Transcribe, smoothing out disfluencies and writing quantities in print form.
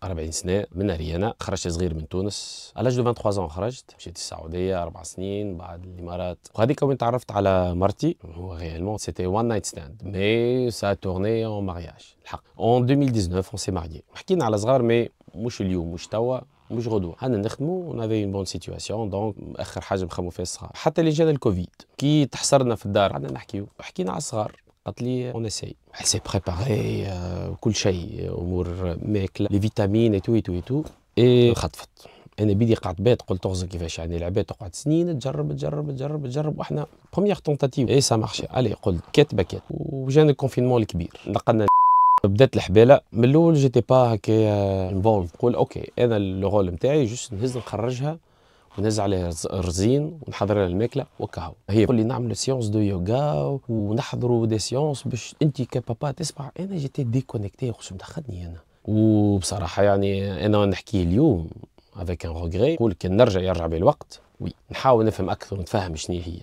40 سنه من ريانا، خرجت صغير من تونس على 23 خرجت، مشيت السعوديه 4 سنين، بعد الامارات، وهذيك وين تعرفت على مرتي. هو ريالمون سيتي وان نايت ستاند مي سا تورني اون مارياج الحق. اون 2019 اون سي ماريي. حكينا على صغار مي مش اليوم، مش توا، مش غدوه، حنا نخدموا ونافي اون بون سيتواسيون. دونك اخر حاجه نخدموا فيها الصغار، حتى اللي جانا الكوفيد كي تحصرنا في الدار قعدنا نحكيو، حكينا على الصغار. قالت لي اون اساي سي بريباري كل شيء، امور ماكله لي فيتامين ايتو ايتو ايتو اي خطفت. انا بيدي قعدت بيت، قلت تغزر كيفاش يعني العباد تقعد سنين تجرب تجرب تجرب تجرب، واحنا بروميير تونتاتيف اي سا مارشي. الي قلت كات بكات، وجانا الكونفينمون الكبير، نقلنا. بدات الحباله من الاول جيتي با هكا انفولف، نقول اوكي انا لو رول نتاعي جوست نهز نخرجها ونهز عليها الرزين ونحضر لها الماكله وكاهو. هي تقول لي نعمل سيونس دو يوغا ونحضروا دي سيونس باش انت كبابا تسمع. انا جيتي ديكونيكتي، واش مدخلني انا. وبصراحه يعني انا نحكي اليوم افيك ان روغري، نقول كان يرجع بي الوقت وي نحاول نفهم اكثر ونتفهم شنو هي.